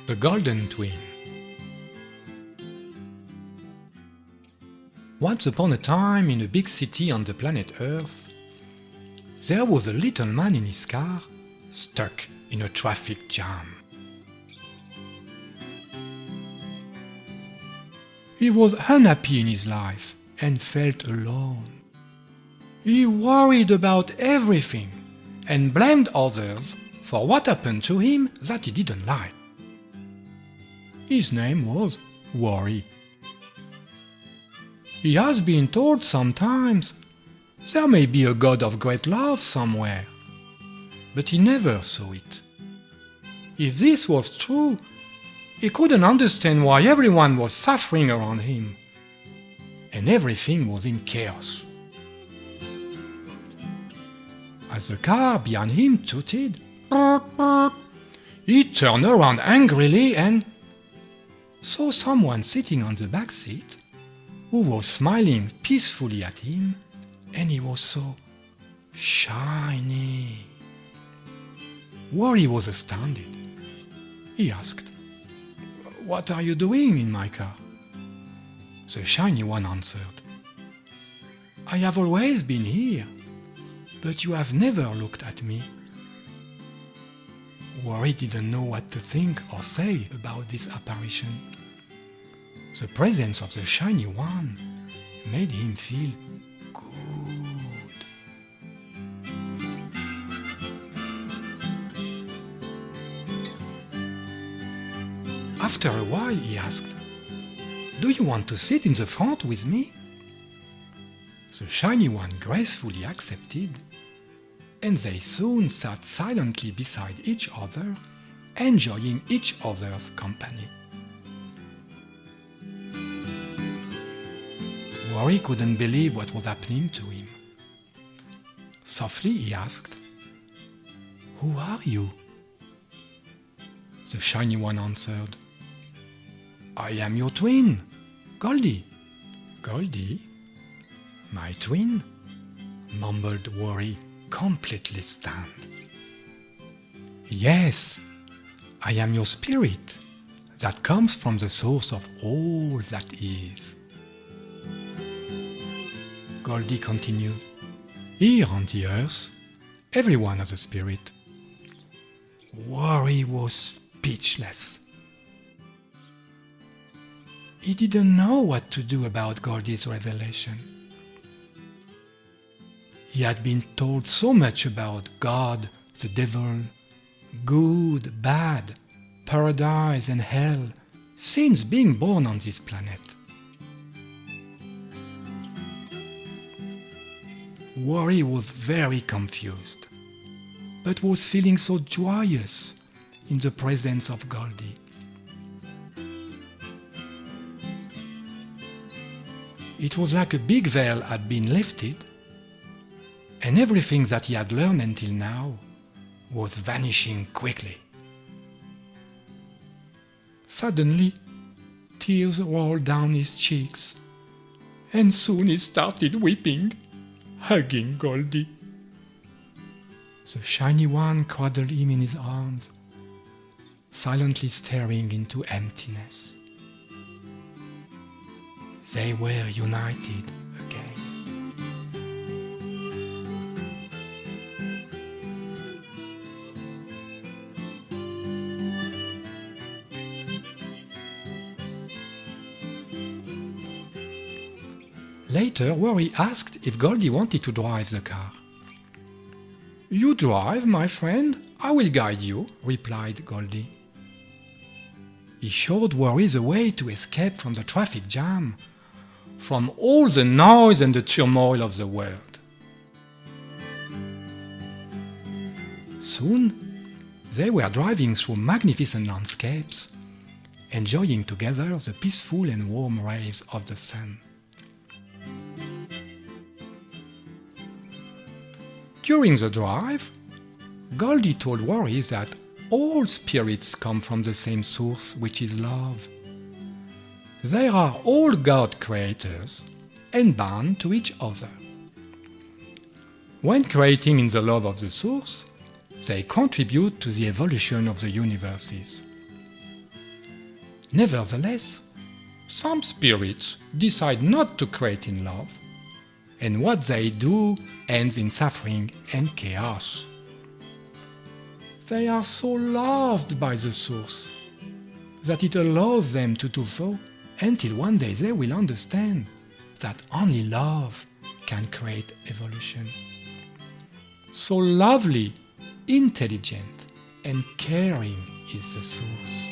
The Golden Twin. Once upon a time, in a big city on the planet Earth, there was a little man in his car, stuck in a traffic jam. He was unhappy in his life and felt alone. He worried about everything and blamed others for what happened to him that he didn't like. His name was Worry. He has been told sometimes there may be a God of great love somewhere, but he never saw it. If this was true, he couldn't understand why everyone was suffering around him, and everything was in chaos. As the car behind him tooted, he turned around angrily and saw someone sitting on the back seat who was smiling peacefully at him, and he was so shiny. Worry was astounded. He asked, "What are you doing in my car?" The shiny one answered, "I have always been here, but you have never looked at me." Worry didn't know what to think or say about this apparition. The presence of the shiny one made him feel good. After a while he asked, "Do you want to sit in the front with me?" The shiny one gracefully accepted, and they soon sat silently beside each other, enjoying each other's company. Worry couldn't believe what was happening to him. Softly he asked, "Who are you?" The shiny one answered, "I am your twin, Goldie." "Goldie? My twin?" mumbled Worry, completely stunned. "Yes, I am your spirit that comes from the source of all that is." Goldie continued, "Here on the earth, everyone has a spirit." Worry was speechless. He didn't know what to do about Goldie's revelation. He had been told so much about God, the devil, good, bad, paradise and hell, since being born on this planet. Worry was very confused, but was feeling so joyous in the presence of Goldie. It was like a big veil had been lifted, and everything that he had learned until now was vanishing quickly. Suddenly, tears rolled down his cheeks, and soon he started weeping, hugging Goldie. The shiny one cradled him in his arms, silently staring into emptiness. They were united again. Later, Worry asked if Goldie wanted to drive the car. "You drive, my friend, I will guide you," replied Goldie. He showed Worry the way to escape from the traffic jam, from all the noise and the turmoil of the world. Soon, they were driving through magnificent landscapes, enjoying together the peaceful and warm rays of the sun. During the drive, Goldie told Worry that all spirits come from the same source, which is love. They are all God creators and bound to each other. When creating in the love of the source, they contribute to the evolution of the universes. Nevertheless, some spirits decide not to create in love, and what they do ends in suffering and chaos. They are so loved by the source that it allows them to do so until one day they will understand that only love can create evolution. So lovely, intelligent, and caring is the source.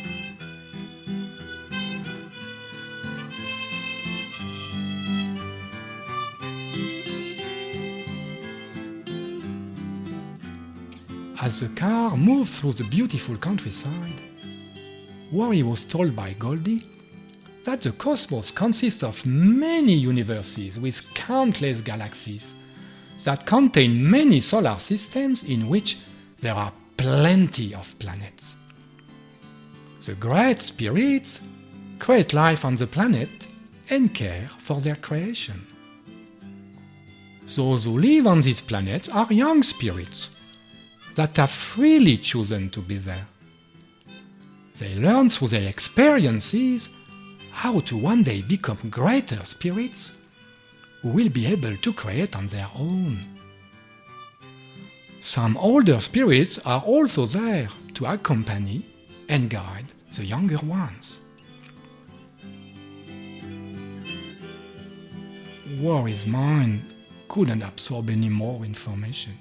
As the car moved through the beautiful countryside, Worry was told by Goldie that the cosmos consists of many universes with countless galaxies that contain many solar systems in which there are plenty of planets. The great spirits create life on the planet and care for their creation. Those who live on this planet are young spirits that have freely chosen to be there. They learn through their experiences how to one day become greater spirits who will be able to create on their own. Some older spirits are also there to accompany and guide the younger ones. Worry's mind couldn't absorb any more information.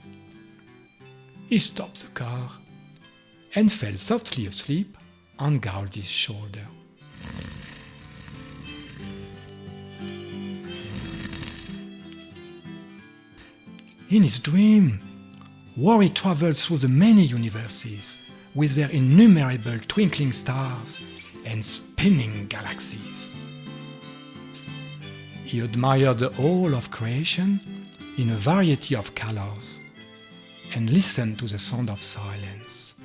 He stopped the car and fell softly asleep on Goldie's shoulder. In his dream, Worry traveled through the many universes with their innumerable twinkling stars and spinning galaxies. He admired the whole of creation in a variety of colors and listened to the sound of silence.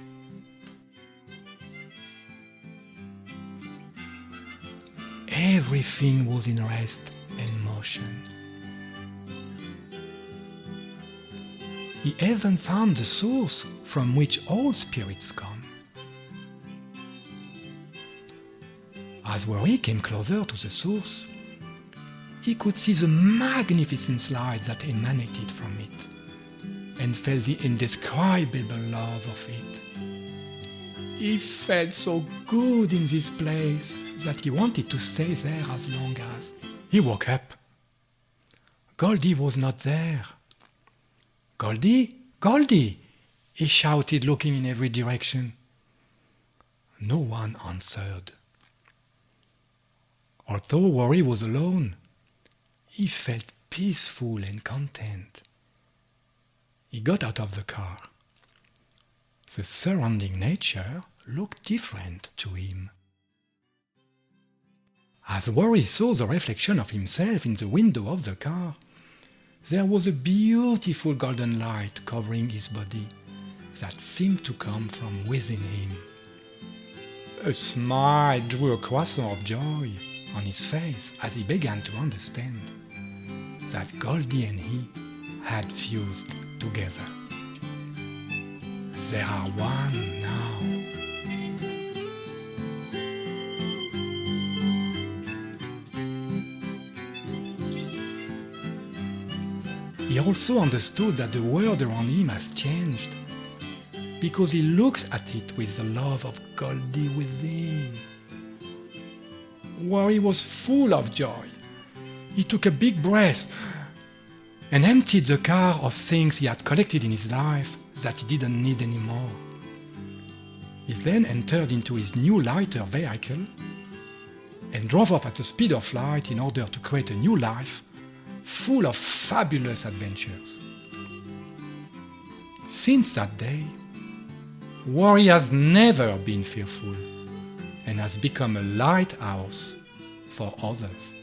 Everything was in rest and motion. He even found the source from which all spirits come. As Worry came closer to the source, he could see the magnificent light that emanated from it, and felt the indescribable love of it. He felt so good in this place that he wanted to stay there as long as. He woke up. Goldie was not there. "Goldie, Goldie!" he shouted, looking in every direction. No one answered. Although Worry was alone, he felt peaceful and content. He got out of the car. The surrounding nature looked different to him. As Worry saw the reflection of himself in the window of the car, there was a beautiful golden light covering his body that seemed to come from within him. A smile drew a croissant of joy on his face as he began to understand that Goldie and he had fused together. They are one now. He also understood that the world around him has changed because he looks at it with the love of Goldie within. Worry was full of joy. He took a big breath and emptied the car of things he had collected in his life that he didn't need anymore. He then entered into his new lighter vehicle and drove off at the speed of light in order to create a new life full of fabulous adventures. Since that day, Worry has never been fearful and has become a lighthouse for others.